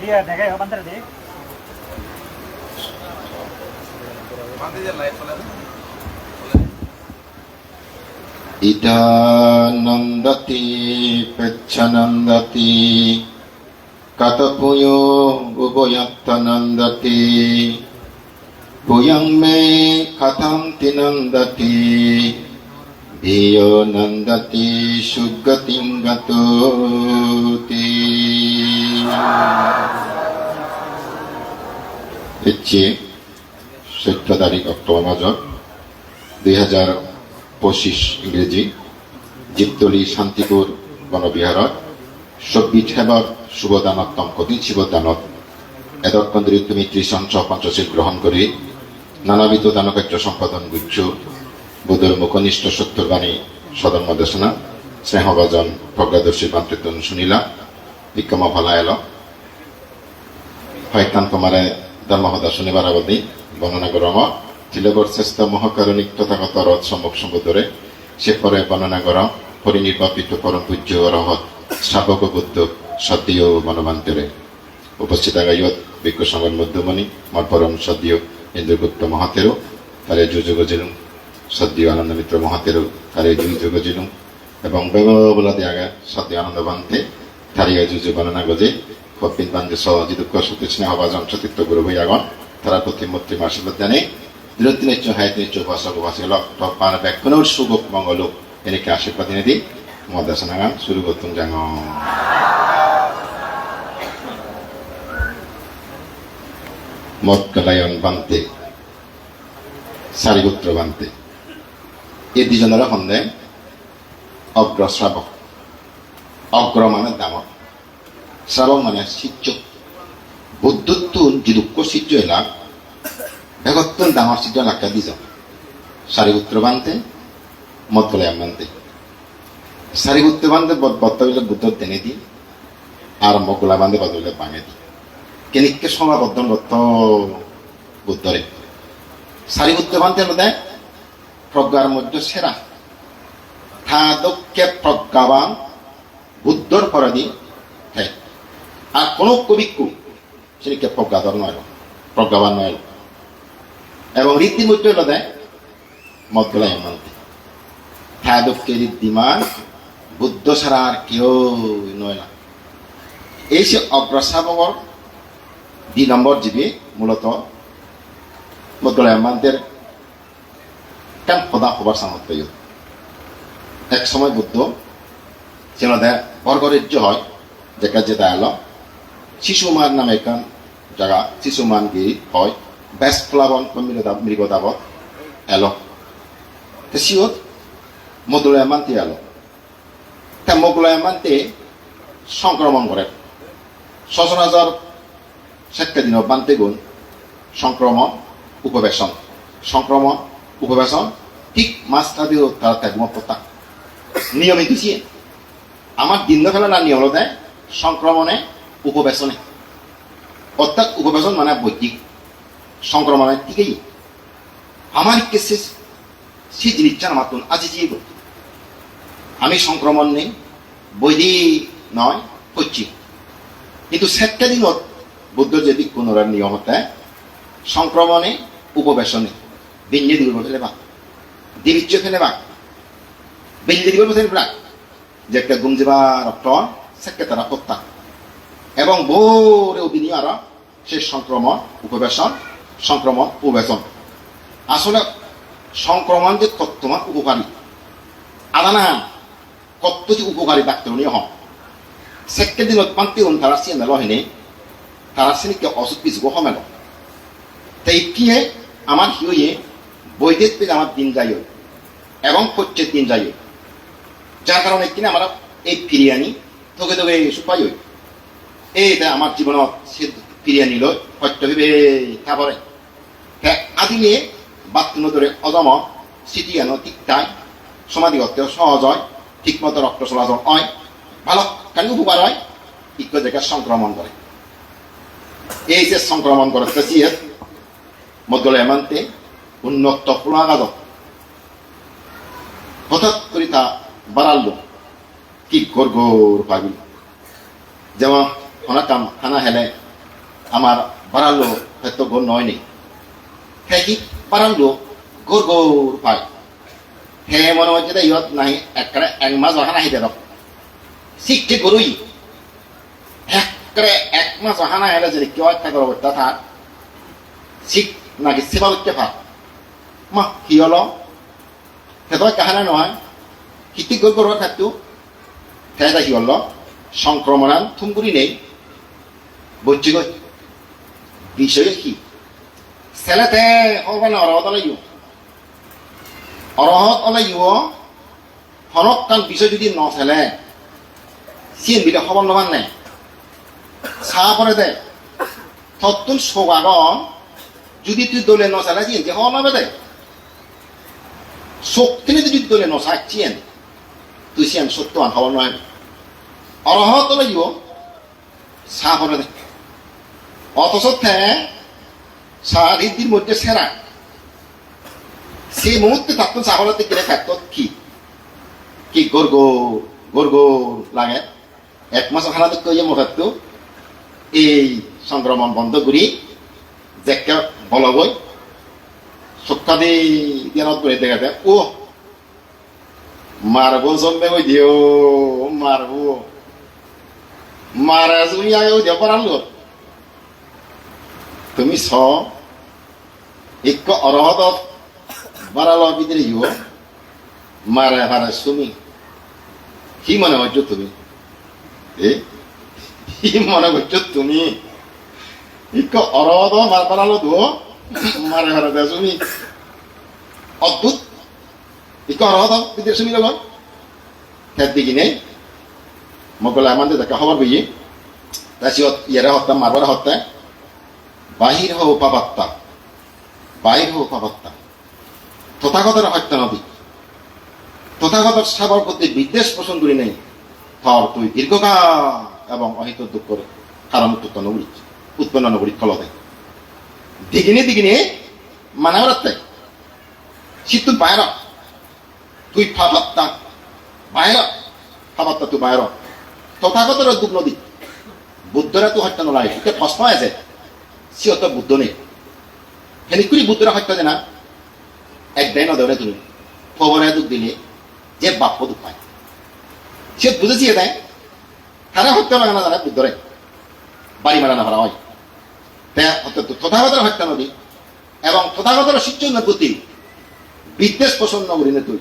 dia degai bantar de Idanandati peccanandati katapuyo uboyattanandati puyang me katam tinandati Diyo nandati suggatim gatoti হচ্ছে 14 তারিখ October মাস 2025 ইংরেজি জিপ্তলি Shantipur Van Vihar সব্বিঠ Haber শুভদানত্তম কদিন শিবদানত এদকন্দ্রী তুমি ত্রিশংস পঞ্চশীল গ্রহণ করি নানাবিধ দানকার্য সম্পাদন গুচ্ছ বুধর মুখনিষ্ঠ সত্যর বাণী সদর্ম দেশনা স্নেহভাজন প্রজ্ঞাদর্শী বান্তিতন শুনিলা বিক্রমা ভালা এল হয়কান কুমারে ধর্মহদা শনিবার অবধি বর্ণনা করম তিলবর শ্রেষ্ঠ মহাকারণিক তথাগত রথ সম্মুখ সমুদ্রে সে পরে বর্ণনা কর পরিনির্বাপিত পরম পূজ্য রহত শ্রাবক বুদ্ধ সদ্য মনোবান্তরে উপস্থিত আগাইয়ত বিজ্ঞ সংবাদ মধ্যমণি মর পরম সদ্য ইন্দ্রগুপ্ত মহাতেরও তারে যুযুগ জিলুম সদ্য আনন্দ মিত্র মহাতেরও তারে যুযুগ জিলুম এবং বেগবলাদি আগা সদ্য আনন্দ বান্তে তারিয়া যুযু বর্ণনা গজে কপিন বান্ধে সহজিদুক্ষ সত্য স্নেহভাজন সতীর্থ গুরু হইয়াগণ তারা প্রতিমূর্তি আশীর্বাদ জানে দৃঢ়তিনিচ্ছ হায়তিনিচ্ছ ভাষা ভাষা পান ব্যাকুণর সুগোপ মঙ্গল এনেকে আশীর্বাদ এনে দিই মদাসনাগান শুরু করতুম জাঙ মৎকলায়ন বান্তে সারিগুত্র বান্তে এই দুজনেরা হন্দেন অগ্র শ্রাবক অগ্র মানে দামক শ্রাবক মানে শিষ্য বুদ্ধত্তুন যিদুক্ষ শিষ্য এলাক ভেগত্তুন দামর শিষ্য লাক্কা দিজ সারিগুত্র বান্তে মৎকলায়ন বান্তে সারিগুত্র বান্ধে বর্তবিলে বুদ্ধ দেনে দি আর মকলা বান্ধে বদলে বাঙে দি কেনিককে সমাবদ্ধ বর্ত বুদ্ধরে সারিগুত্র বান্ধে দেয় প্রজ্ঞার মধ্যে সেরা থাদক্যে প্রজ্ঞাবান বুদ্ধর পরাধী হ্যাঁ আর কোন কবিক্কু সেদিকে প্রজ্ঞাধর নয় প্রজ্ঞাবান নয় এবং রীতিমধ্যে হলো দেয় মদ্গলায় মানতে থাদক্যে ঋদ্ধিমান বুদ্ধ ছাড়া আর কেউ নয় না এই সে অগ্রশ্রাবকর 2 নম্বর জীবী মূলত মদ্গলায় মানদের কেন খোদা হবার সামর্থ্য এক সময় বুদ্ধ যেন দেয় বর্গরাজ্য হয় যেটা যেটা এলো শিশুমান নামে একখান জায়গা শিশুমান গিয়ে হয় ব্যাস প্লাবন মৃগদাবত এলো সিওত মদুলায় মানতে এলো তা মোগলায় মানতে সংক্রমণ করে সচরাচর সেটকা দিন বানতে গুণ সংক্রমণ উপবেশন সংক্রমণ উপবেশন ঠিক মাছটা দিয়েও তারা ত্যাগ পত্তা নিয়মিত চিয়ে আমার দিন ফেলা না নিয়ম দেয় সংক্রমণে উপবেশনে অর্থাৎ উপবেশন মানে বৈদিক সংক্রমণের দিকেই আমার কেসে সে জিনিসটা আমার আজি যে আমি সংক্রমণ নেই বৈদিক নয় হচ্ছি কিন্তু সেটটা দিনত বুদ্ধ যদি কোনোর নিয়ম দেয় সংক্রমণে উপবেশনে বিঞ্জে দিব ফেলে বাক দিবিচ্ছ ফেলে বাক বিঞ্জে দিব ফেলে বাক যে একটা গুমজিবা রক্ত সেটকে তারা হত্যা এবং বোরে অভিনয় আর সে সংক্রমণ উপবেশন সংক্রমণ উপবেশন আসলে সংক্রমণ যে তত্ত্বমান উপকারী আদানা কত যে উপকারী ডাক্তার নিয়ে হন সেটকে দিন পান্তি তারা সিয়ে মেল হেনে তারা সিনিকে অসুখ কিছু হমেল তাই কি আমার হিয়ে বৈদিক পেলে আমার দিন যাই এবং প্রত্যেক দিন যাই যার কারণে কিনা আমরা এই ফিরিয়ে আনি তোকে তোকে সুপাই এইটা আমার জীবনত সে ফিরিয়ে নিল সত্য ভেবে তারপরে আদিলে বাত্তুন ধরে অজম স্মৃতি আনো ঠিকঠাক সমাধিগত সহজ হয় ঠিকমতো রক্ত চলাচল হয় ভালো কেন উপকার হয় ইক জায়গায় সংক্রমণ করে এই যে সংক্রমণ করে সিয়ে মদগলে মানতে উন্নত ফুলাগাদ হঠাৎ করে তা বাড়ালো কি গড় গড় পাগল যেমন অনাকাম খানা হেলে আমার বাড়ালো হয়তো গোর নয় নেই হ্যাঁ কি বাড়ালো গোর গোর পায় হ্যাঁ মনে হচ্ছে যে ইহত নাই একটা এক মাস অহানা হিদে রক শিখছে গরুই একবারে এক মাস অহানা হেলে যদি কেউ একটা করবো তা শিখ নাকি সেবা করতে পার মা কি হলো সেটা কাহানা নয় হিতি গোর গোর থাকতো হ্যাঁ কি হলো সংক্রমণ থুমগুড়ি নেই বুঝছি গো বিষয় কি ছেলেতে হবানে অরহত লাগিব অরহত লাগিব হনক কান বিষয় যদি নচেলে চিন বিলে খবর নমান নাই চাহ পরে দে থতুন সোগাগন যদি তুই দলে নচালে চিন যে খবর নবে দে শক্তিনি যদি দলে নচাক চিন তুই চিন সত্য আন খবর নয় অরহত লাগিব চাহ পরে দে অথচ সারা রীতির মধ্যে সেরা সেই মুহূর্তে থাকতো চাহলাতে গেলে থাকতো কি গর্গ লাগে এক মাস খানা দেখতে ইয়ে থাকতো এই সংক্রমণ বন্ধ করি যে বলগই সপ্তাহে দিনত করে দেখাতে ও মারবো জমবে ওই দিও মারবো মারা তুমি আগে ওই দিয়ে পারালো তুমি ছ এক অরহত বাড়ালো ভিতরে ইও মারা হারা সুমি কি মনে করছো তুমি কি মনে করছো তুমি এক অরহত বাড়ালো তো মারা হারা দেয় সুমি অদ্ভুত এক অরহত ভিতরে সুমি লোক খেত দিকে নেই মগলে আমাদের দেখা খবর বুঝি তাছিত ইয়ারা হত্যা মারবার হত্যা বাহির হো পাবাত্তা তথাগতের হত্যা নদী তথাগতর সাবর প্রতি বিদ্বেষ পোষণ করি নেই থর তুই দীর্ঘকাল এবং অহিত দুঃখ কারণ উৎপন্ন নগরী ফলতে দিগিনে মানে রাখতে শীত তুই বাইর তুই ফাবাত্তা তুই বাইর তথাগতের দুঃখ নদী বুদ্ধরা তো হত্যা নলায় প্রশ্ন আছে সিও তো বুদ্ধ নেই হেনিকুরি বুদ্ধরা হত্যা যে না একদাই নদরে তুমি খবরে দুঃখ দিলে যে বাপ্য দুঃখ পায় সে বুঝেছি এটাই তারা হত্যা লাগানো যারা বুদ্ধরে বাড়ি মারানো করা হয় তথাগতের হত্যা নদী এবং তথাগতের শিক্ষণ প্রতি বিদ্বেষ পোষণ নগরী নে তুই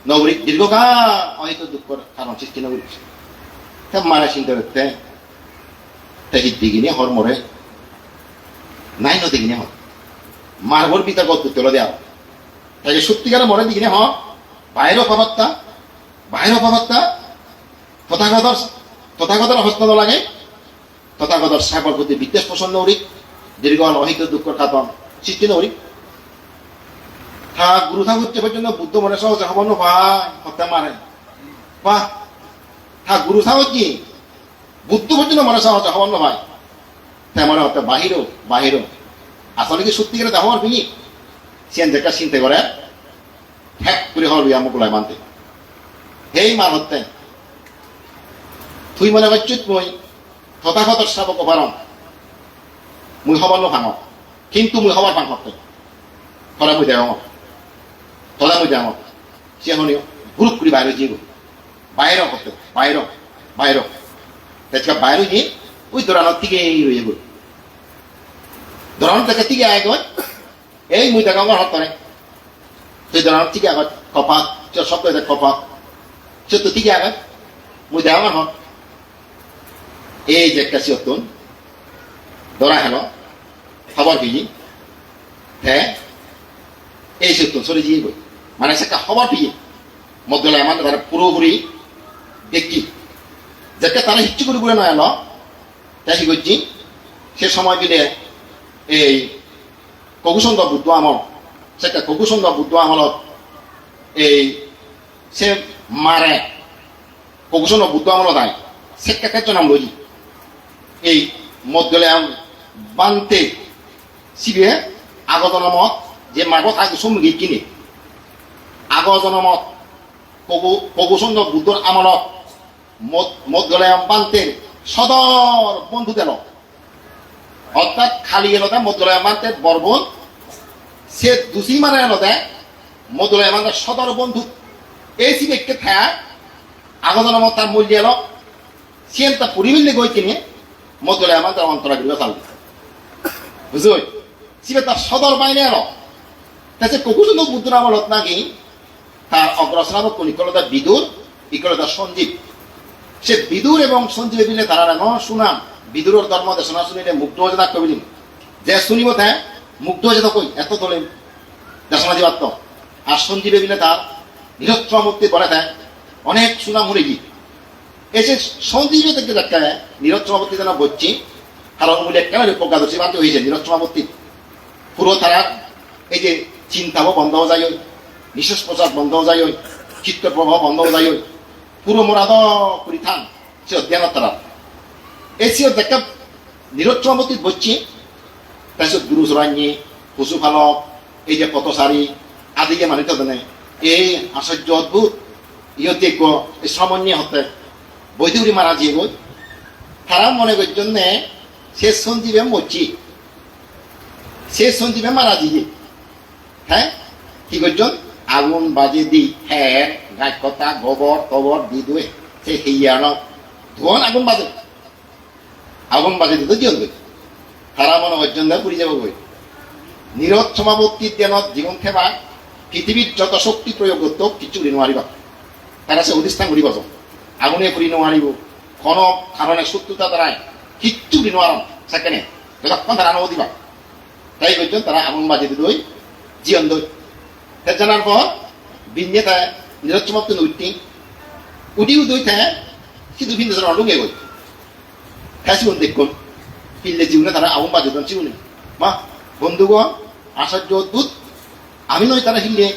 নগরী দীর্ঘকাল অহিত দুঃখর কারণ সৃষ্টি নগরী মারা চিন্তা করতে তাকে দিগিনে হর মরে নাই নদিগিনে হ মারবর পিতা গত তুলে দেওয়া তাকে সত্যিকারে মরে দিগিনে হ বাইরেও পাবাত্তা তথাগতর হস্ত লাগে তথাগতর সাগর প্রতি বিদ্বেষ প্রসন্ন উড়ি দীর্ঘ অহিত দুঃখ খাতন সৃষ্টি নৌরি গুরু ঠাকুর পর্যন্ত বুদ্ধ মনে সহজে হব না ভাই হত্যা মারে বাহ গুরু ঠাকুর কি বুদ্ধ পর্যন্ত মনে সহজে হব না ভাই তাই মনে হতে বাহিরও আসলে কি সত্যিকারে দেহ আর বিনি সেন যেটা চিন্তা করে হ্যাক করে হল মুকুলায় মানতে হেই মার হতে তুই মনে করছিস মই তথাগত শ্রাবক ভারণ মুই হবার ভাঙ কিন্তু মুই হবার ভাঙ হতে থরা মুই দেহ সে হনিও গ্রুপ করে বাইরে যাইব বাইরে হতে বাইরে তেজকা বাইরে গিয়ে ওই দোরানোর থেকে রয়ে গেল দোরানোর থেকে থেকে আয় গো এই মুই দেখা আমার হত তুই দোরানোর থেকে আগত কপাত শব্দ কপাত সে তো থেকে আগত মুই দেখা আমার হত এই যে একটা সিয়তুন দোরা হেল খবর ভিজি হ্যাঁ এই সিয়তুন সরে দিয়ে গই মানে সেটা খবর ভিজি মধ্যে আমাদের তারা পুরোপুরি দেখি যাকে তারা হিচ্ছু করে বলে নয় এলো তাই করছি সে সময় দিলে এই ককুসন্দ বুদ্ধ আমল সেটা ককুসন্দ বুদ্ধ আমলত এই সে মারে ককুসন্দ বুদ্ধ আমলত আয় সেটা ক্ষেত্র নাম লই এই মধ্যে বানতে শিবে আগজনমত যে মাগত আগে সমুখী কিনে আগজনমত ককুসন্দ বুদ্ধর আমলত মধ্যে বানতে সদর বন্ধু দিল অর্থাৎ খালি এলো দেয় মদুলয় মানতে বরবন সে দুসি মানে এলো দেয় মদুলয় মানতে সদর বন্ধু এই সিবেককে থায়া আগজন তার মূল্য এলো সিয়েন তা পরিমিল্লে গই কিনে মদুলয় মানতে অন্তরাগৃহ চাল বুঝুই সিবে তার সদর বাইনে এলো তাছে ককুসুন্দর বুদ্ধ আমলত নাকি তার অগ্রসনাবক নিকলতা বিদুর ইকলতা সঞ্জীব সে বিদুর এবং সঞ্জীবে বিলে তারা সুনাম বিদুরের ধর্ম দেশনা শুনিলে মুগ্ধ হয়ে থাকতে বলিন যে শুনিব তাই মুগ্ধ হয়ে যেত কই এত তোলে দেশনা জীবাত্ম আর সঞ্জীবে বিলে তার নিরক্ষমূর্তি বলে দেয় অনেক সুনাম হলে গিয়ে এসে সঞ্জীবে থেকে দেখা নিরক্ষমূর্তি যেন বলছি কারণ মূল্যে কেন প্রজ্ঞাদর্শী বাধ্য হয়েছে নিরক্ষমূর্তি পুরো তারা এই যে চিন্তাও বন্ধ হয়ে যায় নিঃশ্বাস প্রচার বন্ধ হয়ে যায় চিত্ত প্রবাহ বন্ধ হয়ে যায় পুরো মোরাদ পরিধান সে অধ্যয়ন তারা এসে দেখা নিরক্ষমূর্তি বলছি তাৰপিছত গুৰু চৰাইনী পশু ফালক এই যে পথচাৰী আদিকে মানিত জানে এই আশ্চর্য অদ্ভুত ইহতে এই শ্রমণ্য হতে বৈদুরি মারা যে গই তারা মনে করছেন নে শেষ সঞ্জীবে মরছি শেষ সঞ্জীবে মারা দিয়ে হ্যাঁ কি করছেন আগুন বাজে দি হ্যাঁ গাছ কথা গোবর টবর দি দুয়ে সে হেয়ানো ধোন আগুন বাজে দিত জীবন গই তারা মনে করছেন না পুরি যাব গই নিরোধ সমাবর্তীর দেনত জীবন খেবা পৃথিবীর যত শক্তি প্রয়োগ করতো কিছু নোৱাৰিবা তারা সে অধিষ্ঠান করিব আগুনে পুরি নোৱাৰিব কোনো কারণে শত্রুতা দ্বারাই কিচ্ছু নোৱাৰম সেখানে যতক্ষণ তারা নদিবা তাই করছেন তারা আগুন বাজে দই জীবন দই জানার পর বিন্যে তাই নিরোধ সমাপ্তি উঠিও দই থাকে কিন্তু ভিন্ন জন লুঙে গই খাসিবন দেখুন পিল্লে জীবনে তারা আগুন বাজে দেন জীবনে মা বন্ধুগণ আশ্চর্য অদ্ভুত আমি নয় তারা হিললে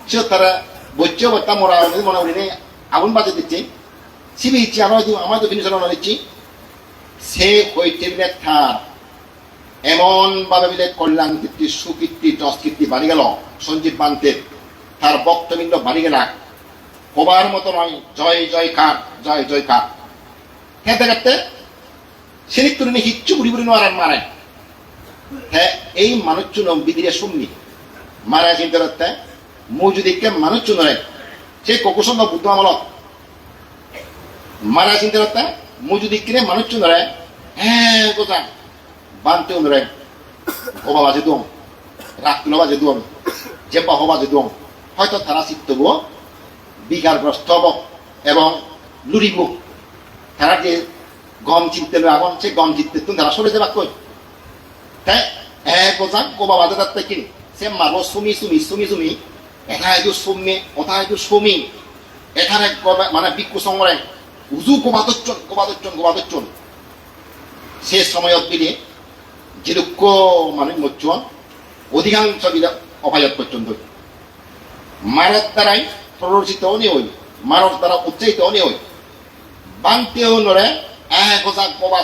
সে তারা বইছে বর্তা মরা মনে করি নেই আগুন বাজে দিচ্ছে সিবি ইচ্ছি আরো আমার তো ফিনিশ নিচ্ছি সে হইতে বিলে থার এমন ভাবে বিলে কল্যাণ কীর্তি সুকীর্তি যশকীর্তি বাড়ি গেল সঞ্জীব বান্তের তার বক্তবিন্দ বাড়ি গেল হবার মতো নয় জয় জয় কার জয় জয় কার খেতে খেতে সেদিক করে হিচ্ছু বুড়ি বুড়ি নোয়ার মারে হ্যাঁ এই মানুষ চুন বিদিরে শুননি মারা চিন্তা করতে মৌজুদিকে মানুষ চুন রে সে ককুসঙ্গ বুদ্ধ আমলত মারা চিন্তা করতে মৌজুদিকে মানুষ চুন রে হ্যাঁ কোথা বানতে রে হবা বাজে দম রাত্রিল বাজে দম জেপা হবা বাজে দম হয়তো তারা চিত্তব বিকারগ্রস্ত হব এবং লুরিব তারা যে গম চিনতে আগুন সে গম চিনতে তুমি তারা সরে যাবা কই তাই এক বোঝান কোবা বাজে তার কিনি সে মারো সুমি এটা একটু সুমি ওটা একটু সুমি এখানে মানে বিক্ষু সংগ্রাম উজু কোবাদচ্ছন সে সময়ত বিলে যে দুঃখ মানে মচ্ছন অধিকাংশ বিলে অপায়ত পর্যন্ত মারের দ্বারাই প্ররোচিত নেই মারর দ্বারা উচ্চারিত নেই বাংতেও নড়ে এক বোঝা কবা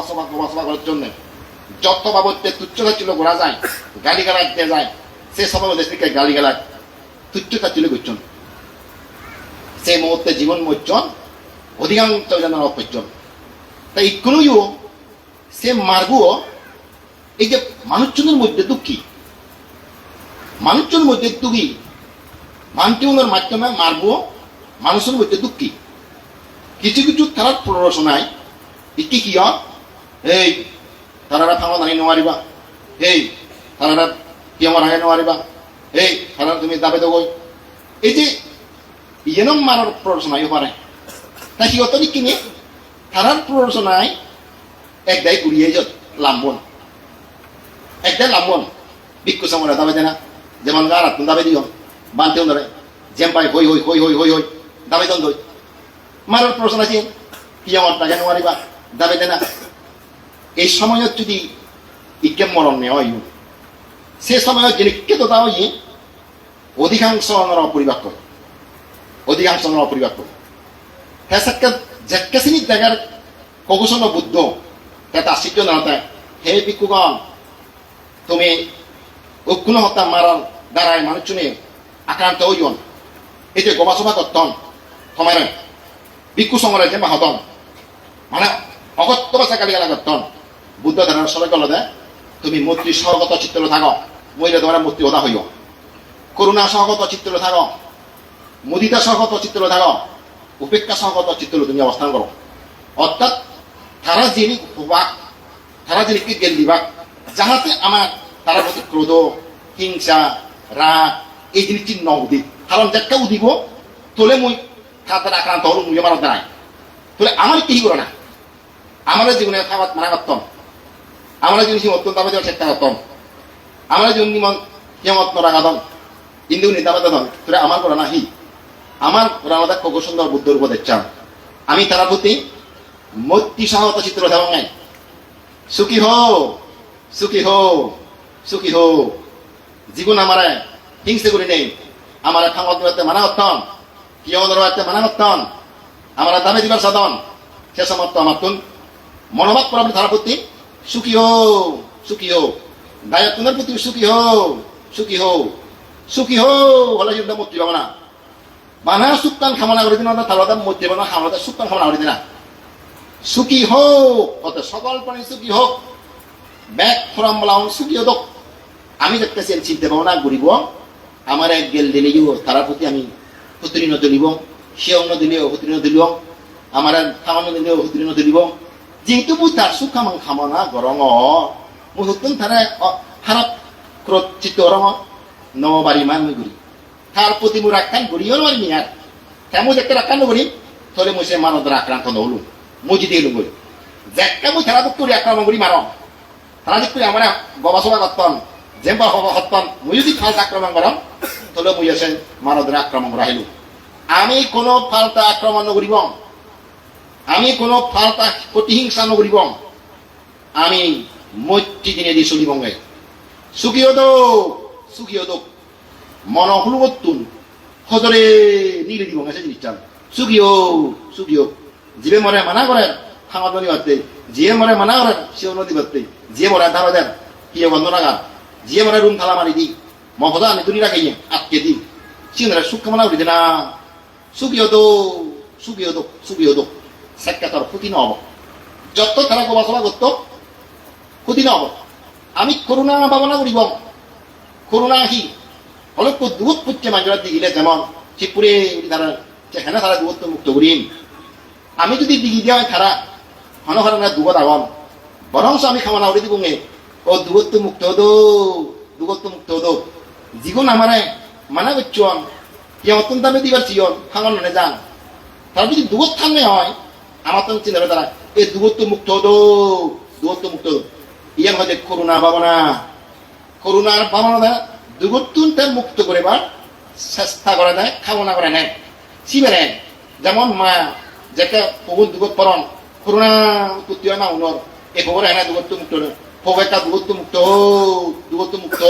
সভা করার জন্য যত বাবদে তুচ্ছতা ছিল ঘোরা যায় গালি গালা দিয়ে যায় সে সময় দেশকে গালি গালা তুচ্ছতা ছিল করছেন সে মুহূর্তে জীবন মরছেন অধিকাংশ যেন অপর্যন তাই ইকোনমিও সে মার্গও এই যে মানুষজনের মধ্যে দুঃখী মানুষজনের মধ্যে দুঃখী মানটিউনের মাধ্যমে মারবো মানুষের মধ্যে দুঃখী কিছু কিছু তার প্ররোচনায় কি কি এই তারা থামা দাঁড়িয়ে নোৱাৰিবা এই তারা পিয়মার হাগে নোৱাৰিবা এই তারা তুমি দাবে দেবো এই যে ইয়েনম মারার প্ররোচনায় পারে তাই সিহঁত কিনে তারার প্ররোচনায় একদাই ঘুরিয়ে যত লাম্বন একদাই লাম্বন ভিক্ষু সময় দাবে দেনা যেমন গা রাত দাবে দিও বানতেও ধরে জেম্পাই হই দাবে দন দই মারার প্রশ্ন আছে পিয়মার টাকা নোৱাৰিবা দাবে দেনা এই সময়ত যদি ইকে মরণ নেওয়া সে সময় যে তো তা অধিকাংশ পরিবাক করে অধিকাংশ পরিবাক করে হেসাক্কে যেকেসিনি জায়গার ককুসন বুদ্ধ তাতে আশ্চর্য না হে ভিক্ষুগণ তুমি অক্ষুণ হত্যা মারার দ্বারায় মানুষজনে আক্রান্ত হইন এই যে গবাসভা করতন সময় ভিক্ষু সংগ্রহে যে মাহতন মানে অগত্য ভাষা গালি গালা করতন বুদ্ধ ধারণার সবাই কল দেয় তুমি মূর্তি সহগত চিত্র থাকো মহিলা তোমার মূর্তি ওদা হইও করুণা সহগত চিত্র থাকো মুদিতা সহগত চিত্র থাকো উপেক্ষা সহগত চিত্র তুমি অবস্থান করো অর্থাৎ তারা যিনি হবাক তারা যিনি গেল দিবাক যাহাতে আমার তার প্রতি ক্রোধ হিংসা রাগ এই জিনিস চিহ্ন উদিত কারণ একটা উদিব তোলে মুই খাতার আক্রান্ত হল মুই আমার দাঁড়ায় তোলে আমার কি করে না আমার জীবনে খাবার মানা করতাম আমরা যদি অত্যন্ত আমাদের চেষ্টা করতাম আমরা যদি কেমত রাগাদন হিন্দু নিতাবাদন তোরা আমার করে না হি আমার রামাদা কত সুন্দর বুদ্ধর উপদেশ চান আমি তারা প্রতি মৈত্রী সহগত চিত্র থাকুন নাই সুখী হো সুখী হো সুখী হো জীবন আমার হিংসে করি নেই আমার খামত মানা করতাম কিয়তে মানা করতাম আমার দামে দিবার সাধন সে সমর্থ আমার তুন মনোভাব করা তারা প্রতি সুখী হো সুখী হো দায়ত্বের প্রতি সুখী হো সুখী হো সুখী হো হলে মূর্তি পাবো না বানা সুকান খামনা করে দিন তাহলে মূর্তি পাবো না খামনা সুকান খামনা করে দিন না সুখী হোক অত সকল প্রাণী সুখী হোক ব্যাগ ফোরাম বলা সুখী হোক আমি দেখতেছি চিনতে পাবো না গরিব আমার এক গেল দিলেও তার প্রতি আমি উত্তীর্ণ তুলিব সে অন্য দিলেও উত্তীর্ণ তুলিব আমার খামানো দিলেও উত্তীর্ণ তুলিব যেহেতু মুই তার সুখ আমার খামনা গরম মুই হতুন তারা খারাপ ক্রোধ চিত্ত রঙ নবারি মান মুই ঘুরি তার প্রতি মুই রাখান ঘুরিও নয় মিয়ার কেমন দেখতে রাখান করি তাহলে মুই সে মানব আক্রান্ত নহলু মুজি দিয়ে লুবই যেটা মুই খেলা করি আক্রমণ করি মার তারা যদি আমার গবাসবা করতাম যেমন হব হতাম মুই যদি ফালতা আক্রমণ করাম তাহলে মুই আছেন মানবের আক্রমণ করা হইল আমি কোনো ফালতা আক্রমণ নকরিব আমি কোনো ফালতা প্রতিহিংসা নকরিব আমি মৈত্রী দিনে দিয়ে চলিব সুখী হতো মন হলুতুন সজরে নিলে দিব গেছে জিনিসটা সুখী হোক জীবে মরে মানা করেন খামার নদী বাড়তে যে মরে মানা করেন সেও নদী বাড়তে যে মরে ধারা দেন কি বন্ধ নাগার যে মরে রুম থালা মারি দি মহদা আমি তুলি রাখাই আটকে দি সিংহরা সুখ কামনা করি না সুখী হতো সেকা তোর ক্ষতি নহব যত তারা গোবাসবা করত ক্ষতি নহব আমি করুণা ভাবনা করিব করুণা আহি হলে দূরত করছে মানুষরা দিলে যেমন শিবপুরে তারা সেখানে তারা দূরত্ব মুক্ত করিম আমি যদি দিঘি দেওয়া খারা হনহরণের দুগত আগম বরংস আমি খাওয়ানা উড়ে দিব ও দূরত্ব মুক্ত হতো জীবন আমারে মানা করছন কি অত্যন্ত আমি দিবার চিয়ন খাওয়ানো না যান তারা যদি দূরত থাকলে হয় আমার তো চিন্তা করে তারা এই দূরত্ব মুক্ত হতো ইয়ার মধ্যে করুণার ভাবনা দেয় দূরত্ব মুক্ত করে বা চেষ্টা করে দেয় খাওয়ানা করে নেয় শিবে নেয় যেমন মা যেটা বহুত দুগত পরন করুণা উৎপত্তি হয় না উনর এই খবর হয় না দূরত্ব মুক্ত হোক একটা দূরত্ব মুক্ত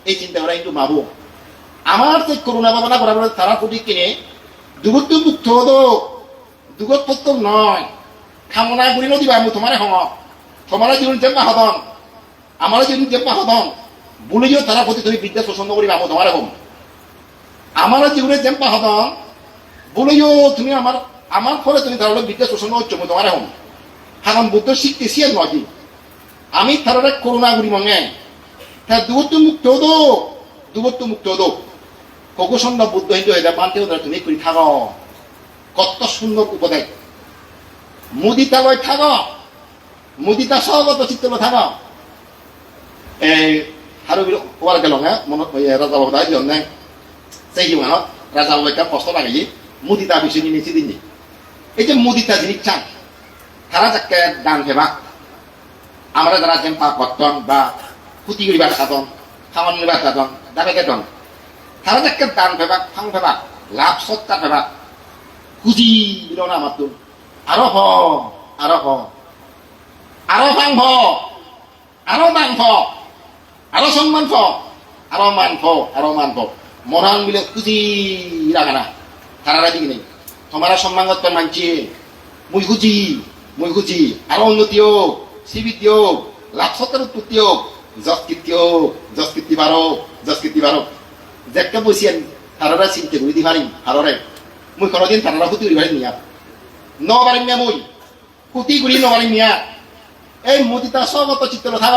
এই চিন্তা করা কিন্তু ভাবো আমার যে করুণা ভাবনা করার পরে তারা প্রতি কিনে দূরত্ব মুক্ত হতো দুগত পত্র নয় খামনা করি নদী আমি তোমার হম তোমার জীবন যেমন হদন আমার জীবন যেমন হদন বলিও তারা প্রতি তুমি বিদ্যা শোষণ করি আমি তোমার হম আমার জীবনে যেমন হদন বলিও তুমি আমার ফলে তুমি তাহলে বিদ্যা শোষণ হচ্ছ তোমার হম কারণ বুদ্ধ শিখতেছি আর নয় আমি তারা করুণা করি মনে তার দূরত্ব মুক্ত হতো ককুসন্ড বুদ্ধ হিন্দু হয়ে যায় মানতে হতো তুমি করি থাক কত সুন্দর উপদেশ মুদিতা লয় থাক মুদিতা সহগত চিত্র থাক এই হারু ওয়ার গেল হ্যাঁ মনত রাজা বাবু দায় জন্য সেই জীবনত রাজা বাবু একটা কষ্ট লাগে মুদিতা বিষয় নিয়ে নিচে দিন এই যে মুদিতা জিনিস চান তারা যাকে দান ফেবা আমরা যারা যেন পা কর্তন বা ক্ষতি করিবার সাধন খাওয়ান নিবার সাধন দাবে কেতন তারা যাকে দান ফেবা ফাং ফেবা লাভ সত্তা ফেবা খুঁজি বিরোনা আমার তো আরো ফাং ভ আরো দান ফ আরো সম্মান ফ আরো মান ফ মরান মিলে খুঁজি রাখা না তারা দিকে নেই তোমারা সম্মান করতে মানছি মুই খুঁজি আরো উন্নতি হোক শিবিত হোক লাভ সত্তার উৎপত্তি হোক যৎকীর্তি বারো যেটা বসিয়েন তারা চিনতে করি দি পারিম হাররে মুই কোনোদিন তারা ক্ষতি করি পারিম নিয়া নবারিম মিয়া মুই ক্ষতি করি নবারিম মিয়া এই মুদিতা স্বগত চিত্র থাক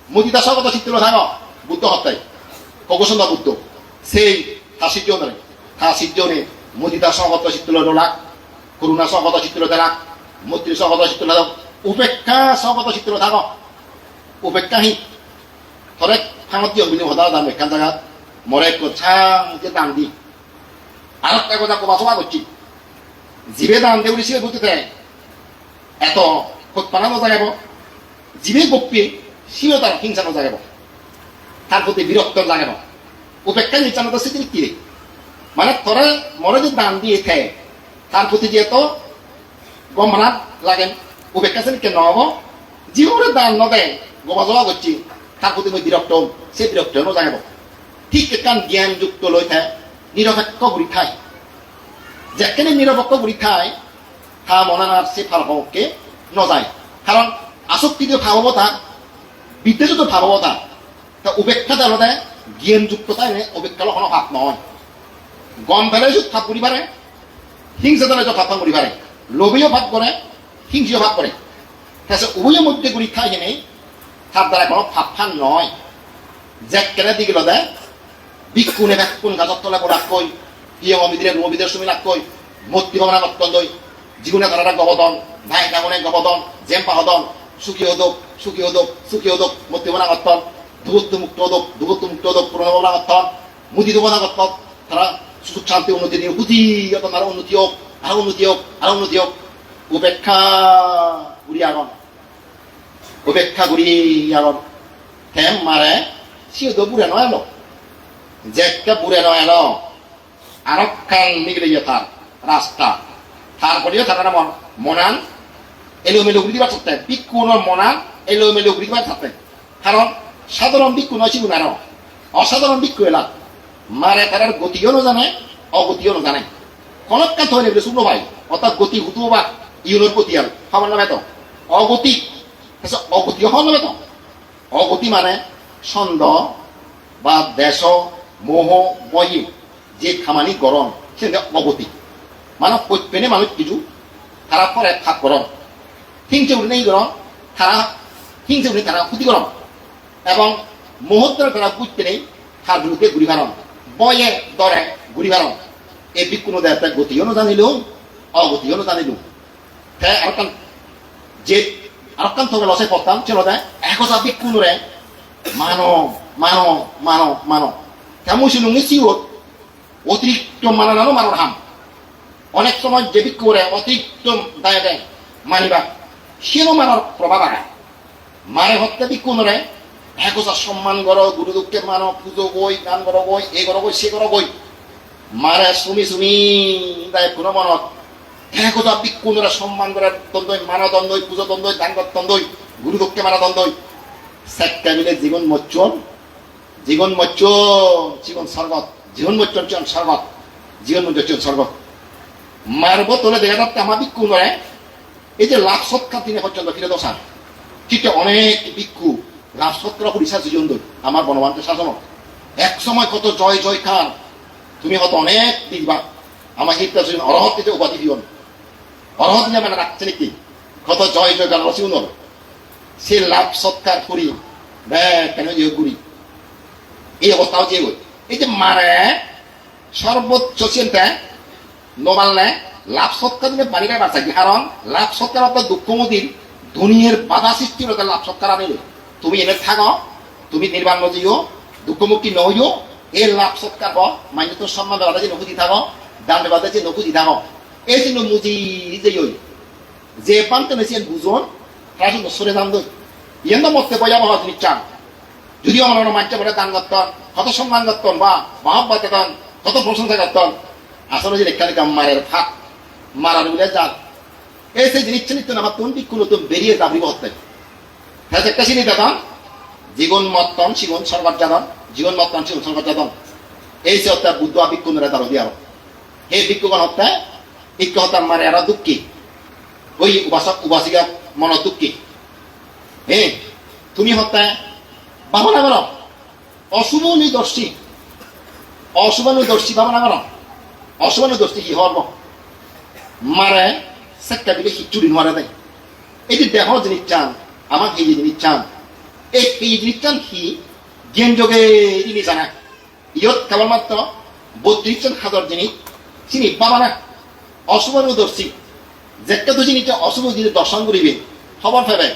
মুদিতা স্বগত চিত্র থাক বুদ্ধ হত্যায় কৌশল বুদ্ধ সেই হাসিজনে মুদিতা স্বগত চিত্র লাখ করুণা স্বগত চিত্র দেলাক মৈত্রী স্বগত চিত্র থাক উপেক্ষা স্বগত চিত্র থাক উপেক্ষাহীন থরে খামত দিয়ে অভিনয় হতা দাম এখান জায়গা মরে কোথাং যে দান দি আর একটা কথা কবা সবা করছি জীবে দান দেউলি সে বুঝতে এত খোঁজপানা নজাগাব জীবে গপ্পে সিও তার হিংসা নজাগাব তার প্রতি বিরক্ত লাগাব উপেক্ষা নির্যাতন সে তিনি কি মানে তোরা মরে যে দান দিয়ে খায় তার প্রতি যে এত গমনা লাগেন উপেক্ষা সে কেন হব জীবনে দান নদেয় গবা জবা করছি তার প্রতি মই বিরক্ত সে বিরক্ত নজাগাব ঠিক একান জ্ঞানযুক্ত লৈ থাকে নিরপেক্ষ ঘুরি খায় যেখানে নিরপেক্ষ ঘুরি খায় তা মনানার সে ভাবকে নজায় কারণ আসক্তি যে ভাবতা বিদ্বেষিত ভাবতা তা উপেক্ষা আলাদা জ্ঞানযুক্ততা এনে উপেক্ষা কোনো ভাব নয় গম ফেলে যদি ভাব করি পারে হিংসা দ্বারা ভাব করি পারে লোভীয় ভাব করে হিংসীয় ভাব করে উভয়ের মধ্যে ঘুরি খায় এনে তার দ্বারা কোনো ভাব ফান নয় যেখানে দিকে দেয় বিক্ষুনে ব্যাকুণ গাছর তলে পড়াক কই ইয়ে অমিদের রবিদের সুমি লাগ কই মূর্তি ভাবনা নর্তন দই জীবনে তারা গবদন ভাই কামনে গবদন জেম্পা হদন সুখী হদক সুখী হদক সুখী হদক মূর্তি ভাবনা নর্তন ধুগত্ব মুক্ত হদক ধুগত্ব মুক্ত হদক পুরনো ভাবনা নর্তন মুদি ভাবনা নর্তন তারা সুখ শান্তি উন্নতি দিয়ে হুদি তারা উন্নতি হোক আর উন্নতি হোক আর উন্নতি হোক উপেক্ষা ঘুরি আগন উপেক্ষা ঘুরি আগন থেম মারে সিও তো বুড়ে নয় এলো যেটা বুড়ে নয় এলো আরক্ষান নিগড়ে তার রাস্তা তারপরেও তারা মনান এলোমেলো ঘুরি দিবার থাকতেন বিক্ষুণর মনান এলোমেলো ঘুরি দিবার থাকতেন কারণ সাধারণ বিক্ষু নয় ছিল না অসাধারণ বিক্ষু এলা মারে তার গতিও না জানে অগতিও না জানে কনকা ধরে নেবে শুনো ভাই অর্থাৎ গতি হুতু বা ইউনোর গতি আর খাবার নামে তো অগতি অগতিও হওয়ার নামে তো অগতি মানে ছন্দ বা দেশ মোহ বয়ে যে খামানি গরম সেটা অগতি মানে পেনে মানুষ কিছু তারা পরে খাপ গরম হিংসে উঠে নেই গরম তারা হিংসে উঠে তারা ক্ষতি গরম এবং মুহূর্তের তারা বুঝতে নেই তার বিরুদ্ধে ঘুরি ভারণ বয়ে দরে ঘুরি ভারণ এই বিক্ষুণ দেয় গতিও না জানিল অগতিও না জানিল হ্যাঁ আরকান যে আরকান থেকে লসে পড়তাম ছিল দেয় একসা বিক্ষুণরে মানো মানো মানো মানো কেমন ছিল সিওর অতিরিক্ত মানা জানো মানোর হাম অনেক সময় যে বিক্ষু করে অতিরিক্ত দায় দেয় মানিবা সেও মানার প্রভাব আগায় মারে হত্যা বিক্ষু নরে একসা সম্মান করো গুরু দুঃখে মানো পুজো বই গান করো বই এ করো বই সে করো বই মারে সুমি সুমি দায় কোনো মনত একসা বিক্ষু নরে সম্মান করে দ্বন্দ্বই মানা দ্বন্দ্বই পুজো দ্বন্দ্বই গান দ্বন্দ্বই গুরু দুঃখে মানা দ্বন্দ্বই সেক্টা মিলে জীবন মচ্চন জীবন মচ্চন জীবন স্বর্গত জীবন মচ্চন চন স্বর্গত জীবন মচ্চন স্বর্গত মারব তোলে দেখা যাচ্ছে আমার বিক্ষু নয় এই যে লাভ সৎকার দিনে পর্যন্ত ফিরে দশা ঠিক অনেক বিক্ষু লাভ সৎকার পরিষা জীবন দই আমার বনবান্তের শাসন এক সময় কত জয় জয় খান তুমি হয়তো অনেক দিবা আমার হিতা অরহত দিতে উপাধি দিবন অরহত দিলে মানে রাখছে নাকি কত জয় জয় গান রসিও নয় সে লাভ সৎকার করি কেন যে করি এই অবস্থাও যে এই যে মারে সর্বোচ্চ চিন্তা নমালনে লাভ সৎকার দিলে বাড়ি গায়ে বাঁচাই কারণ লাভ সৎকার অর্থাৎ দুঃখমতির ধনীর বাধা সৃষ্টি হতে লাভ সৎকার আনিলে তুমি এনে থাকো তুমি নির্বাণ নজিও দুঃখমুক্তি নইও এই লাভ সৎকার মান্য তোর সম্মান বাধা যে নকুদি থাকো দাম বাধা যে নকুদি থাকো এই জন্য মুজি যে পান্তে নেছেন বুঝন তারা শুধু সরে দাম দই ইয়েন মরতে বয়া বাবা তুমি চান যদিও আমার মানছে বলে দান করতেন কত সম্মান করতেন বা মহাব্বা করতেন কত প্রশংসা করতেন আসলে যে লেখা লেখা মারের ফাঁক মারার মিলে যান এই সেই জিনিস নিত্য আমার কোন দিক কোনো বেরিয়ে দাবি হতেন হ্যাঁ একটা সিনি দাদান জীবন মত্তন জীবন সর্বাত জানন জীবন মত্তন জীবন সর্বাত জানন এই সে হত্যা বুদ্ধ বিক্ষুণরা দাঁড়ো দিয়ে এই বিক্ষুগণ হত্যায় ইক্ষ হত্যার মারে এরা দুঃখী ওই উপাসক উপাসিকা মন দুঃখী হ্যাঁ তুমি হত্যায় ভাবনা করো অশুভনুদর্শী ভাবনা করো অশুভনুদর্শী কি হব মারে সেক্টা দিলে চুরি মারা দেয় এই যে দেহ জিনিস চান আমাক এই নিচ্ছান এই নিচ্ছান কি জ্ঞান যোগে জিনিস আনা ইয়ত কেবলমাত্র 32 জন হাজার জিনিস চিনি পাবা না অশুভদর্শী যেটা তো জিনিসটা অশুভ জিনিস দর্শন করিবে খবর পাবে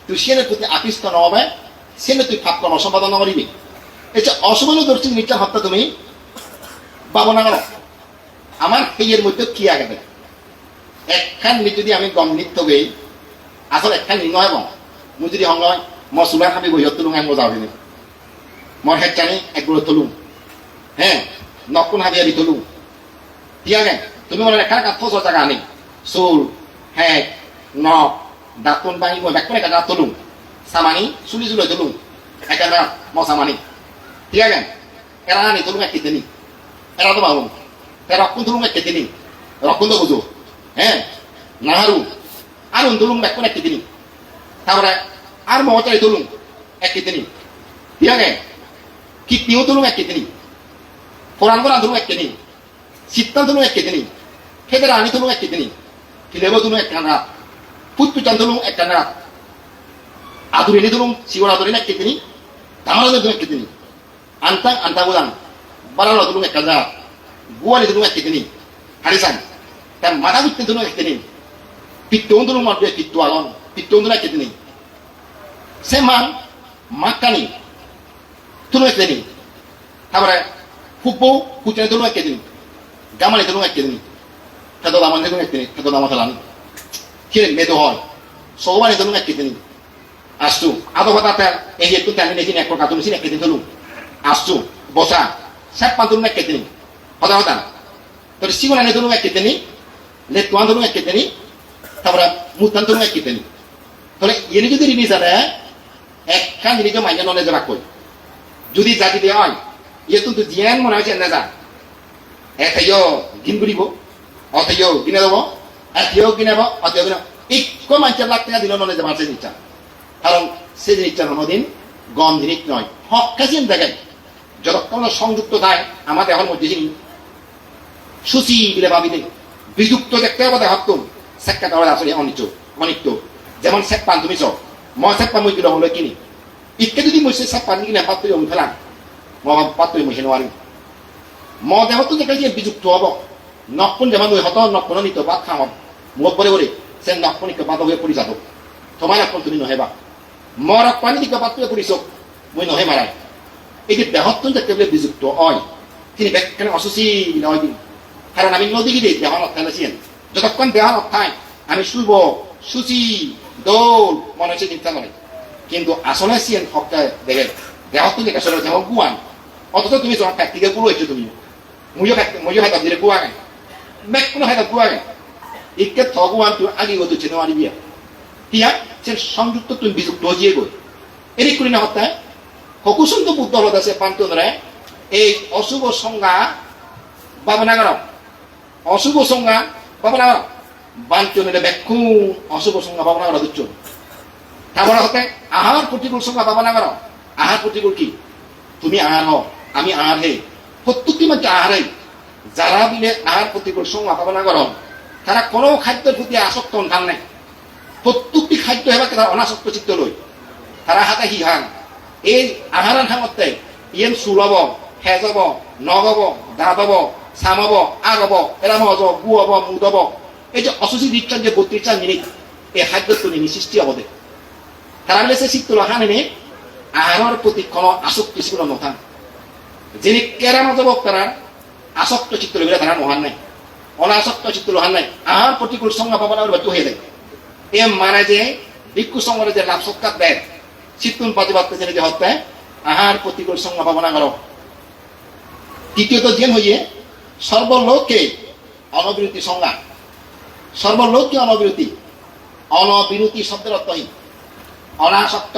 তুই সেনের প্রতি আকৃষ্ট নহবে সেনে তুই ফাপ কর্ম সম্পাদন করিবি এটা অশুভদর্শী জিনিসটা হত্যা তুমি ভাবনা করো আমার সেইয়ের মধ্যে কি আগে দেয় একখান যদি আমি গম নৃত্য গই আসলে একখান নয় বং মুই যদি হং নয় মই চুলাৰ খাবি বহিৰত তুলুং আমি মজা হবিনি মই হেড টানি একগুলো তুলুং হ্যাঁ নকুন হাবি হাবি তুলুং ঠিক আছে তুমি মনে এখানে কাঠ ফসল জায়গা আনি চুল হেড নখ দাঁতন ভাঙি মই বেকন একটা দাঁত তুলুং সামানি চুলি চুলি তুলুং একটা দাঁত মই সামানি ঠিক আছে এরা আনি তুলুং এক কেতেনি এরা তো ভাবুন রক্ষণ তুলুং এক কেতেনি রক্ষণ তো বুঝো হ্যাঁ নাহারু আর তুলুং বেকন এক কেতেনি তারপরে আর মমতারি তুলুং এক কেতেনি ঠিক আছে কিডনিও তুলুং এক কেতেনি কোরআন কোরআন তুলুং এক কেতেনি সিত্তান তুলুং এক কেতেনি খেদের আনি তুলুং এক কেতেনি খিলেব তুলুং এক কানা ফুটপুচান তুলুং এক কানা আদুরিনি তুলুং শিবর আদুরিনি এক কেতেনি তামারা তুলুং এক কেতেনি আন্তা আন্তা বুদান বারালো তুলুং এক কানা গুয়ালি তুলুং এক কেতেনি হারিসান তার মাথা গুত্তে তুলুং এক কেতেনি পিত্তন তুলুং মারবে পিত্ত আলন পিত্তন তুলুং এক কেতেনি সেমান মাকানি তুলুং এক কেতেনি তারপরে ফুপো কুচনে তুলুং এক কেতেনি গামালি তুলুং এক কেতেনি খেতো দামান তুলুং এক কেতেনি খেতো দামা খেলানি খিরে মেদো হয় সৌবানি তুলুং এক কেতেনি আসছু আদো কথা এই একটু টানি নেছি এক প্রকার তুলছি এক কেতেনি তুলুং আসছু বসা সাত পান তুলুং এক কেতেনি হতা হতা তোর সিগুনানি তুলুং এক কেতেনি লেটুয়ান তুলুং এক কেতেনি তারপরে মুতান তুলুং এক কেতেনি তাহলে এনে যদি রিলিজ আরে একখান জিনিস মাইনে নলে যাবা কই যদি জাতি দেওয়া হয় ইয়ে কিন্তু জিয়ান মনে হয়েছে না যা এটাইও গিন করিব অতইও গিনে দেবো এটিও গিনাব অতইও গিনাব একো মানুষের লাখ টাকা দিল নলে যাবার সে জিনিসটা কারণ সে জিনিসটা কোনোদিন গম জিনিস নয় হক কাজিন দেখেন যতক্ষণ সংযুক্ত থাকে আমাদের এখন মধ্যে যিনি সুচি বলে ভাবিলে বিযুক্ত দেখতে হবে দেখতুন সেক্কা দেওয়া আসলে অনিত্য যেমন সেক পান তুমি চক মই সেক পান মই কিলো হলে কিনি ইতকে যদি মই সেক পান কিনে পাত্র আমি ফেলাম মই পাত্র মই নোৱাৰি মই দেহতো দেখে যে বিযুক্ত হব নকপন যেমন ওই হত নকপন নিত বাদ খাম মুখ পরে পরে সে নকপনিকে বাদ হয়ে পড়ি যাব তোমার নকপন তুমি নহেবা মই রকপানি দিকে বাদ হয়ে পড়িছ মই নহে মারাই এই যে দেহত্ব দেখতে বলে বিযুক্ত হয় তিনি ব্যাখ্যানে অসুচি নয় দিন কারণ আমি নদী গিয়ে দেহ নথাইছিলেন যতক্ষণ দেহ নথায় আমি শুইব সুচি দৌল মনে হচ্ছে চিন্তা করে কিন্তু আসলে সিয়েন হকটা দেখে দেহত্ব দেখে আসলে যেমন গুয়ান অথচ তুমি তোমার প্র্যাকটিক্যাল গুলো হয়েছো তুমি মইও হাত দিলে গুয়া গায় মেক কোনো হাত গুয়া গায় ইকে থগুয়ান তুমি আগে গতো নেওয়ারি বিয়া তিয়া সে সংযুক্ত তুমি বিযুক্ত হজিয়ে গই এদিক করি না হত্যায় হকুসন্ত বুদ্ধ হল আছে পান্তরে এই অশুভ সংজ্ঞা ভাবনা কর অশুভ সংজ্ঞা ভাবনা কর বাঞ্চনের ব্যাখ্যু অশুভ সংজ্ঞা ভাবনা করা দিচ্ছ তারপরে হতে আহার প্রতিকূল সংজ্ঞা ভাবনা কর আহার প্রতিকূল কি তুমি আহার হও আমি আহার হে প্রত্যেকটি মানুষ আহার হে যারা বিলে আহার প্রতিকূল সংজ্ঞা ভাবনা কর তারা কোনো খাদ্যের প্রতি আসক্ত ধান নাই প্রত্যেকটি খাদ্য হেবা তারা অনাসক্ত চিত্ত লই তারা হাতে হিহান এই আহারের সামর্থ্যে ইয়েন চুল হব হেজ হব নখ হব দাঁত হব চাম হব আগ হব এরাম হব গু হব মুদ হব এই যে অসুচি দিচ্ছেন যে 32 মিনিট এই খাদ্যটো নিমি সৃষ্টি হব দে তারা বলে সে চিত্ত হান এনে আহারের প্রতি কোনো আসক্তি ছিল নথান যিনি কেরাম যাব তারা আসক্ত চিত্ত লইলে তারা নহান নাই অনাসক্ত চিত্ত লোহান নাই আহার প্রতিকূল সংজ্ঞা পাবনা বাধ্য হয়ে যায় এ মানে যে ভিক্ষু সংঘরে যে লাভ সৎকার দেয় চিত্তুন প্রতিবাদকে জেনে যে হত্যায় আহার প্রতিকূল সংজ্ঞা ভাবনা করো তৃতীয়ত জেন হইয়ে সর্বলোককে অনবিরতি সংজ্ঞা সর্বলোককে অনবিরতি অনবিরতি শব্দের অর্থহীন অনাসক্ত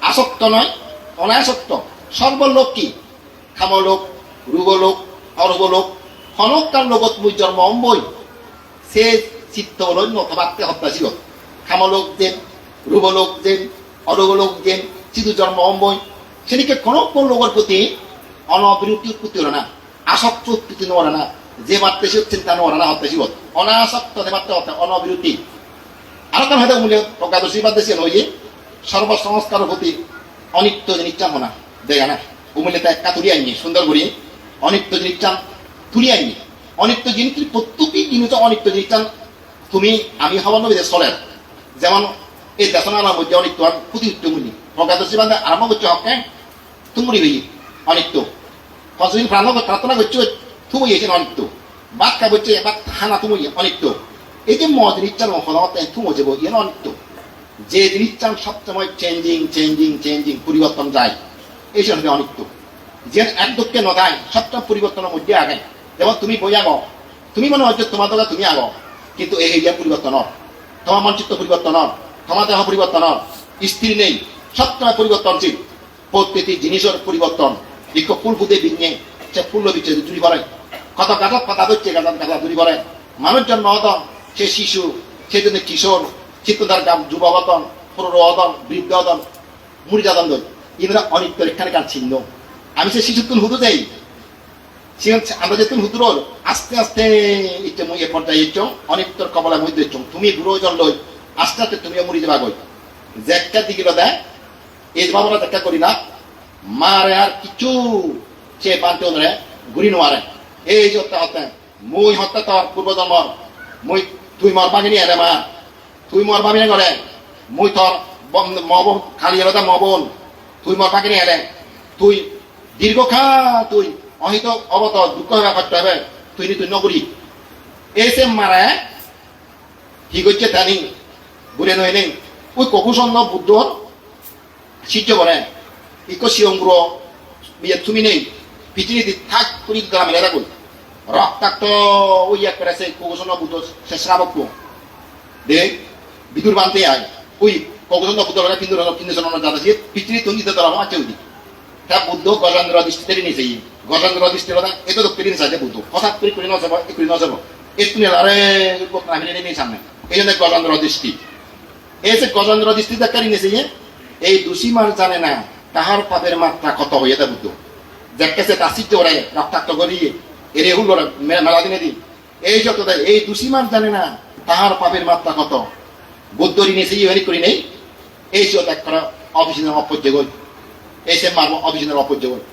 আসক্ত নয় অনাসক্ত সর্বলোক কি খামলোক রুগলোক অরুগলোক হনকার লগত মুই জন্ম অম্বই সে চিত্ত অরণ্য অথবা হত্যা ছিল খামলোক যেন রুগলোক যেন অরুগলোক যেন চিদু জন্ম অম্বই সেদিকে কোনো কোন লোকের প্রতি অনবিরতি উৎপত্তি হলো না আসক্ত উৎপত্তি নেওয়া না যে মাত্রে সে হচ্ছেন তা নেওয়া না হত্যা ছিল অনাসক্ত মাত্র অনবিরতি আরো কারণ হয়তো মূল্য প্রজ্ঞাদর্শী বাদ দেশে নয় সর্বসংস্কার প্রতি অনিত্য জিনিস চান না দেখা না উমূল্যে একটা তুলি আইনি সুন্দর করি অনিত্য জিনিস চান তুলি আইনি অনিত্য জিনিস প্রত্যেকটি জিনিস অনিত্য জিনিস চান তুমি আমি হবার নবী চলে যেমন এই দেশনার মধ্যে অনিত্য আর প্রতি উত্তমূল্য প্রজ্ঞাদর্শী বান্ধব আরম্ভ করছে হকে তুমরি হই অনিত্য ফসলিন প্রার্থনা করছো তুমি এসে অনিত্য বাদ কা বলছে এবার হানা তুমি অনিত্য এই যে মদ নিচ্ছান তুমি যাবো ইয়ে অনিত্য যে জিনিস চান সবসময় চেঞ্জিং চেঞ্জিং চেঞ্জিং পরিবর্তন যায় এই সব অনিত্য যে একদমকে নদায় সবটা পরিবর্তনের মধ্যে আগে যেমন তুমি বই আগো তুমি মনে হচ্ছে তোমার দোকা তুমি আগো কিন্তু এই যে পরিবর্তন তোমার মনচিত্র পরিবর্তন তোমার দেহ পরিবর্তন স্ত্রী নেই সবসময় পরিবর্তনশীল প্রত্যেকটি জিনিসের পরিবর্তন এক ফুল ফুটে বিঞ্ঞে সে ফুল বিচ্ছে জুড়ি পড়ে কত গাছ পাতা হচ্ছে গাছ গাছা জুড়ি পড়ে মানুষ জন্ম হতন সে শিশু সে জন্য কিশোর চিত্তদার যুবক হতন পুরো হতন বৃদ্ধ হতন মুড়ি যাতন ইন্দ্রা অনিত্য এখানে কার ছিন্ন আমি সে শিশু তুল হুদু দেই আমরা যে তুল হুদুর আস্তে আস্তে ইচ্ছে মুই এ পর্যায়ে ইচ্ছ অনিত্যর কবলা মধ্যে ইচ্ছ তুমি বুড়ো জন লই আস্তে আস্তে তুমি মুড়ি যাবা গই জ্যাকা দিকে দেয় এই বাবরা দেখা করি না মারে আর কিছু সে পান্তে ওরে ঘুরি নোয়ারে এই যে হত্যা মুই হত্যা তোর পূর্বজন্ম মুই তুই মর পাগিনি আরে মা তুই মর পাবি না করে মুই তোর মব খালি এলাকা মবন তুই মর পাগিনি আরে তুই দীর্ঘখা তুই অহিত অবত দুঃখ হবে করতে হবে তুই তুই নগরী এসে মারা কি করছে জানি ঘুরে নয় নেই ওই ককুসন্ন বুদ্ধ শিষ্য বলেন ইকো শিয়ঙ্গুর বিয়ে তুমি নেই পৃথিবীতে থাক করি গ্রামে এরা করি রক্তাক্ত ওই এক করে সে ককুসন্ন বুদ্ধ সে শ্রাবক দেখ বিদুর বানতে আয় ওই ককুসন্ন বুদ্ধ কিন্তু কিন্তু যাতে যে পৃথিবী তঞ্জিত ধর্ম আছে ওই তা বুদ্ধ গজেন্দ্র দৃষ্টিতে নিয়েছে গজেন্দ্র দৃষ্টির এত তো পেরিয়ে নিয়েছে বুদ্ধ হঠাৎ করে ন যাব করে ন যাব একটু আরে আমি নেই সামনে এই জন্য গজেন্দ্র দৃষ্টি এই যে গজেন্দ্র দৃষ্টি দেখারি নিয়েছে এই দোষী মার জানে না তাহার পাপের মাত্রা কত হয়ে তা বুদ্ধ দেখতেছে তাসির ওরে রক্তাক্ত করিয়ে এর হুল মেলা দিনে দিন এই যত দেয় এই দোষী মার জানে না তাহার পাপের মাত্রা কত বুদ্ধ নিয়েছে ইয়ে করি নেই এই সে ত্যাগ করা অফিসের অপর্য গই এই সে মারব অফিসের অপর্য গই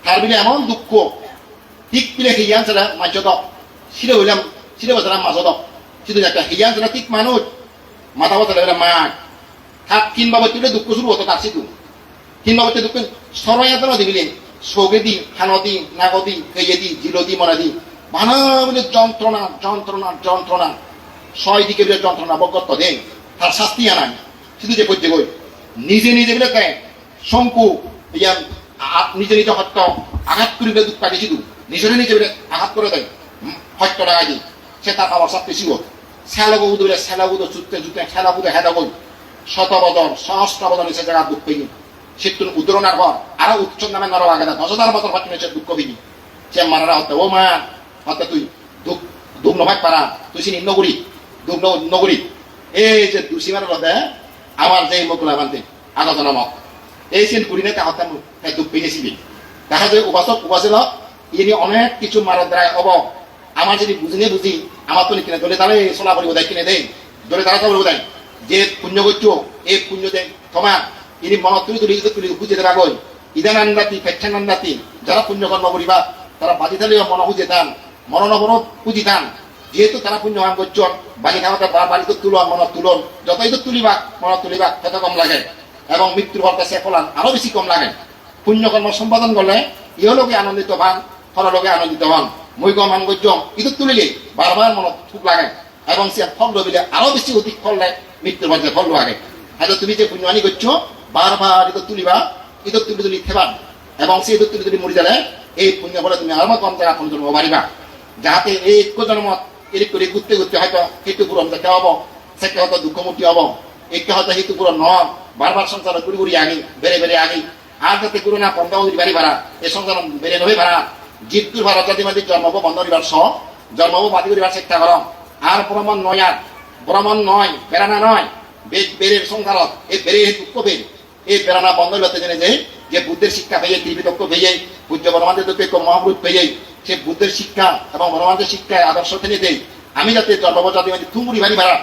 তার বিলে এমন দুঃখ ঠিক পিলে হিয়ান ছাড়া মাঝ দ সিরে হইলাম সিরে বছর মাঝ দ শুধু একটা হিয়ান ছাড়া ঠিক মানুষ মাথা বছর মাঠ থাক কিনবা বলতে দুঃখ শুরু হতো তার সিধু কিনবা বলতে দুঃখ সরয়াতন দিবিলেন সৌগেদি হানদি নাগদি কেয়েদি জিলদি মনাদি ভানা বলে যন্ত্রণা যন্ত্রণা যন্ত্রণা ছয় দিকে বলে যন্ত্রণা বগত দেন তার শাস্তি আনান শুধু যে পদ্যে গই নিজে নিজে বলে কেন শঙ্কু ইয়া নিজে নিজে হত্য আঘাত করিবে দুঃখ কাটে শুধু নিজের নিজে বলে আঘাত করে দেয় হত্য টাকা দিই সে তার পাওয়ার শাস্তি শিব শ্যালাবুদ বলে শ্যালাবুদ জুতে জুতে খেলাবুদ হেদা গই শতবদন সহস্রবদন এসে জায়গা দুঃখ পেয়ে সেতুন উদ্রণার পর আরো উচ্চ নামে নর আগে 10,000 বছর হচ্ছে সে দুঃখ পেয়ে সে মারারা হতে ও মা হতে তুই দুঃখ নভাগ পারা তুই সে নগরী দুঃখ নগরী এই যে দুষিমার হতে আমার যে মকুলা মানতে আলোচনা মত এই সিন করি না তাহলে দুঃখ পেয়েছিবি দেখা যায় উপাসক উপাসিল ইনি অনেক কিছু মারার দ্বারা অব আমার যদি বুঝিনে বুঝি আমার তো কিনে দলে তাহলে সোলা পরিব দেয় কিনে দেয় দলে তারা পরিব দেয় যে পুণ্য করছো এই পুণ্য দেন তোমার ইনি মন তুলি তুলি তুলি খুঁজে দেবা গই ইদান আন্দাতি ফেচ্ছান আন্দাতি যারা পুণ্য কর্ম করিবা তারা বাজি থাকলে মন খুঁজে দান মরণ বড় পুঁজি দান যেহেতু তারা পুণ্য কাম করছেন বাজি খাওয়াতে বাড়িতে তুলন মন তুলন যতই তো তুলিবা মন তুলিবা তত কম লাগে এবং মৃত্যুর ফলটা সে ফলান আরো বেশি কম লাগে পুণ্য কর্ম সম্পাদন করলে ইহলোকে আনন্দিত হন ফললোকে আনন্দিত হন মই কম মান করছ ইতো তুলিলে বারবার মন খুব লাগে এবং সে ফল রবিলে আরো বেশি অধিক ফল দেয় মৃত্যুর পর্যায়ে ফল লাগে হয়তো তুমি যে পুণ্যহানি করছো বারবার ইতো তুলিবা ইতো তুলি তুলি থেবা এবং সেই ইতো তুলি তুলি মরি যালে এই পুণ্য ফলে তুমি আরো কম জায়গা পুণ্য জন্ম পারিবা যাহাতে এই এক জন্ম এদিক করে ঘুরতে ঘুরতে হয়তো হেতু পূরণ যাকে হব সেকে হয়তো দুঃখমুক্তি হব একে হয়তো হেতু পূরণ নয় বারবার সংসার ঘুরি ঘুরি আগে বেড়ে বেড়ে আগে আর যাতে গুরু না বন্ধ বাড়ি ভাড়া এই সংসার বেড়ে নহে ভাড়া জীবদুর ভাড়া জাতি মাতি জন্মব বন্ধ করিবার সহ জন্মব বাতি করিবার চেষ্টা কর আর ভ্রমণ নয় আর ভ্রমণ নয় বেড়ানা নয় বেড়ের সংসারত এই বেড়ে দুঃখ বের এই বেড়ানা বন্ধ করতে জেনে যে বুদ্ধের শিক্ষা পেয়ে ত্রিবিদক্ষ পেয়ে পূজ্য বর্মাদের দক্ষ মহাপুরুষ পেয়ে সে বুদ্ধের শিক্ষা এবং বর্মাদের শিক্ষায় আদর্শ থেকে দেয় আমি যাতে জন্মব জাতি মাতি তুমুড়ি ভারী ভাড়া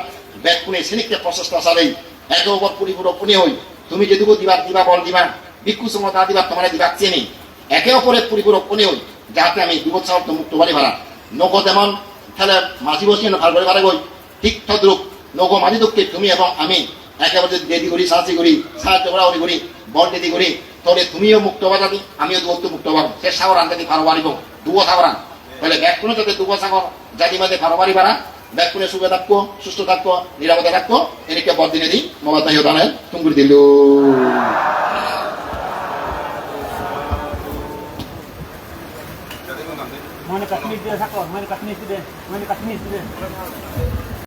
ব্যাকুণে সেনিককে প্রচেষ্টা চালেই একে অপর পরিপূরক কোনে হই তুমি যেটুকু দিবা বল দিবা ভিক্ষু সমতা দিবা তোমার দিবা চেনি একে অপরের পরিপূরক কোনে হই যাতে আমি দুবছর চাওয়ার তো মুক্ত বাড়ি ভাড়া নগদ এমন তাহলে মাঝি বসিয়ে ভাল করে বাড়ে গই ঠিক তদ্রুপ নগ মাঝি দুঃখে তুমি এবং আমি একেবারে যদি দেদি করি সাহায্য করি সাহায্য করা করি বল দেদি করি তাহলে তুমিও মুক্ত বাজাবি আমিও দুবত্ব মুক্ত পাবো সে সাগর আনতে ভালো বাড়িব দুবো সাগর আন তাহলে ব্যাকুণে যাতে দুবো সাগর জাতি মাঝে ভালো বাড়ি ভাড়া ব্যাকুণে সুখে থাকবো সুস্থ থাকবো নিরাপদে থাকবো এদিকে বদ দিনে দিই মোবাইল তাই দানের তুমগুড়ি দিল Mana kat ni dia sakor, mana kat ni dia.